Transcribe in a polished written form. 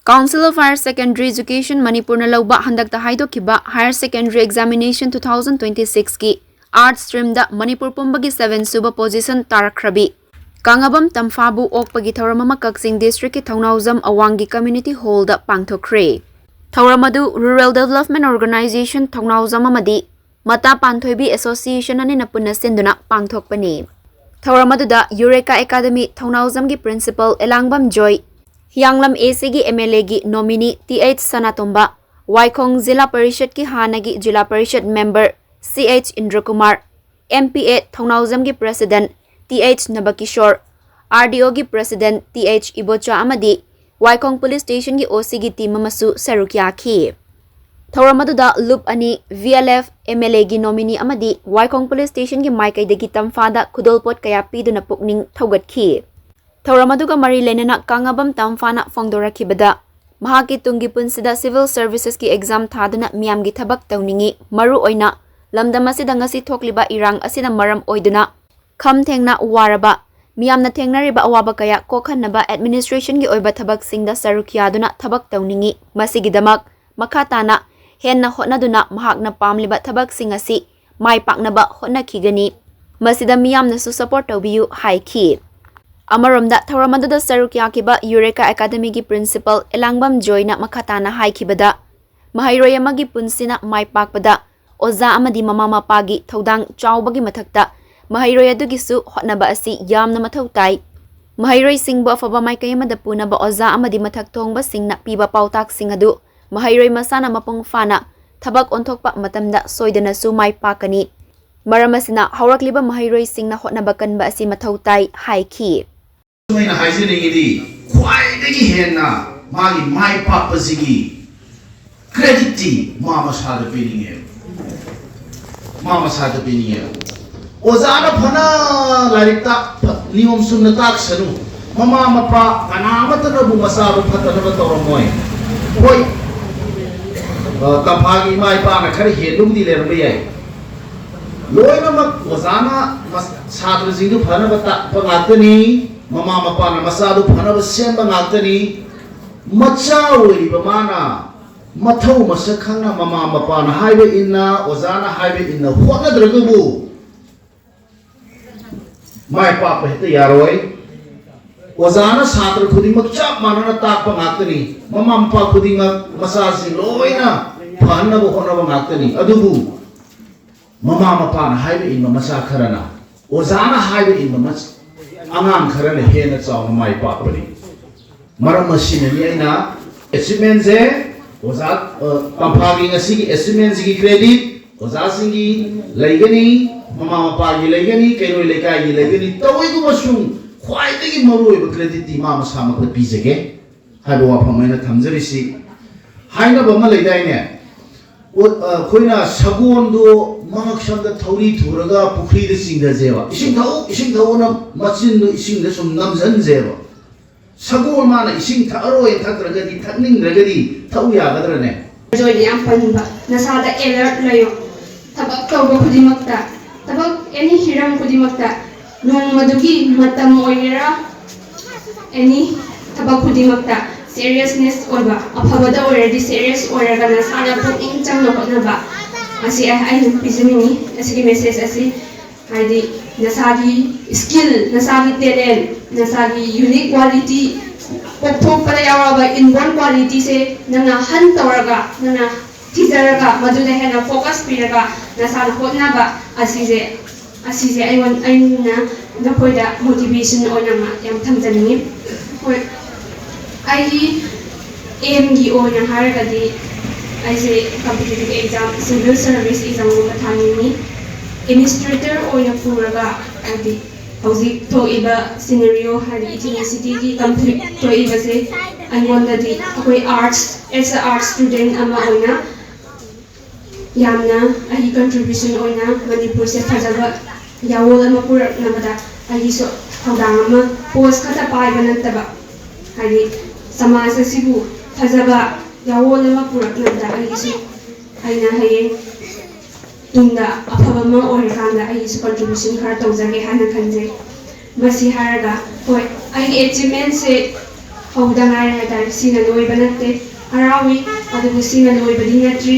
Council of Higher Secondary Education Manipur na lauba handakta haidokiba Higher Secondary Examination 2026 ki Art Stream da Manipur pumbagi 7 suba position tarakrabi. Kangabam Tampha bu okpagi thauramama Kakching District ki Thaunauzam Awangi Community Hall da pangthokre. Thauramadu Rural Development Organization Thaunauzam amadi Mata Panthoibi Association ani napuna senduna pangthokpani. Thauramadu da Eureka Academy Thaunauzam gi Principal Elangbam Joy Yanglam AC की MLA की nominee TH सनातुंबा वाइखोंग जिला परिषद की हाना की जिला परिषद member CH Indra Kumar MPA Thounaojam की president TH नबकिशोर RDO की प्रेसिडेंट TH इबोचा अमदी वाइखोंग पुलिस स्टेशन की OC की टीम मसु सरुकिया की थौरमदुदा लुप अनि VLF MLA की नॉमिनी अमदी वाइखोंग पुलिस स्टेशन की माइकैदे की तंफादा खुदोलपोट कया पीदुना पुकनिंग थौगतखी थौरमदुगा मरी लेनना कांगाबम तंफाना फोंदोरखिबदा महाकी तुंगी पुंसिदा सिविल सर्विसेस की एग्जाम थादना मियामगी थबक तौनिंगी मरु ओइना लमदम असिदा ngasi थोकलिबा इरांग असिना मरम ओइदुना खम थेंगना वारबा मियामना थेंगनरिबा अवाबा कया कोखनबा एडमिनिस्ट्रेशन की ओइबा थबक सिंगदा सरुखियादुना थबक तौनिंगी मसिगिदमक मखाताना हेन्ना होटनादुना महाकना पामलिबा थबक सिंग असि माइ पाकनबा होटनाखिगनी मसिदा मियामना सु सपोर्ट तौबियु हाइखी अमरमदा थौरमदुदा सरुकियाकिबा यूरेका एकेडमी की प्रिंसिपल एलांगबम जॉयना मखाताना हाइखिबदा महाइरोय अमगी पुंसिना माइ पाकपदा ओजा अमदी ममा मपागी थौदांग चावबगी मथक्ता महाइरोय अदुगिसु होटनबा असि यामना मथौ ताई महाइरोय सिंगबु अफबा माइकय अमदा पुनबा ओजा अमदी मथक थोंगबा सिंगना पीबा पाउताक सिंग अदु महाइरोय मसाना मपुंग फाना थबक ओंथोकपा मतमदा सोइदनसु माइ पाकनी मरमसिना हौरकलिबा महाइरोय सिंगना होटनबा कनबा असि मथौ ताई हाइखी मैं हाइजनिंगी ख्वाइदगी हेन्ना मागी माइ पापसिगी क्रेडिटी मामा साद पिनिंगे मामा साद पिनिंगे ओजाना फना लारिकता नियम सुन्न ताक सनु ममा मपा कनामतनबु मसाबु फतनब तोरमोय होय तफागी माइ पाना खरे हेलुमदि लेरबे याय लोयनमक ओजाना छात्रजिंदु फनब ता पगातनी mama मपाना मसादु फनब सेंबा ngakani macha oiriba mana mathau masakhangna mama mapana haibe inna ozana haibe inna honadragubu mai papa hita yaroi ozana satra khudimak chap manana takpa ngakani mama mapa khudimak masasi loina phanabu honaba ngakani adubu mama mapana haibe inna masa kharana ozana haibe inna mas angang kharana hena chaw mai papani maram masinani aina achievement je oza tampagi ngasi gi achievement gi credit oza singi laigani mama mapa gi laigani kairoi lekai gi laigani tawai gu masung khwai dagi maroi ba credit di mama sama ko pijege haibo wa phamaina thamjarisi haina bama leidaine khoina sagon do mahak samda thauri thuraga pukhri de singda jeba ising thau na machin do ising de sum namjan jeba sagon mana ising tharo en thatraga di thakning ragadi thau ya gadra ne joy yam panba nasada alert layo tabak tawbo khudimakta tabak any hiram khudimakta nong madugi matam oira any tabak khudimakta seriousness oba aphabada already serious oira kana sana put in chang no ba asi ai pizmini asi message asi haidi nasagi skill nasagi talent nasagi unique quality pokthok para yawa inborn quality se nana han tawraga nana tizaraga maduda hena focus piraga nasana hotna ba asi je I want aina nakoida motivation onama yam thamjani hoi ai aim gi ona haragadi I say competitive exam civil service exam ko thani administrator oina puraga adi hauji to iba scenario hari ethnicity ki complete to iba se I want that koi arts as a art student ama oina yamna ai contribution oina Manipur se thajaba yawol ama purak namada ai so thadang ama post kata pai banantaba hari samaj asibu thajaba yawol ama purak namada ai so aina haye inda afabama oirkanda ai so contribution khar tawjage hana khanje masi haraga hoi ai achievement se ꯍꯧꯗ ꯉꯥꯏꯔꯦ ꯍꯥꯏꯇꯥꯔꯦ ꯁꯤꯅ ꯂꯣꯏꯕ ꯅꯠꯇꯦ ꯍꯔꯥꯎꯏ ꯑꯗꯨꯕꯨ ꯁꯤꯅ ꯂꯣꯏꯕꯗꯤ ꯅꯠꯇ꯭ꯔꯤ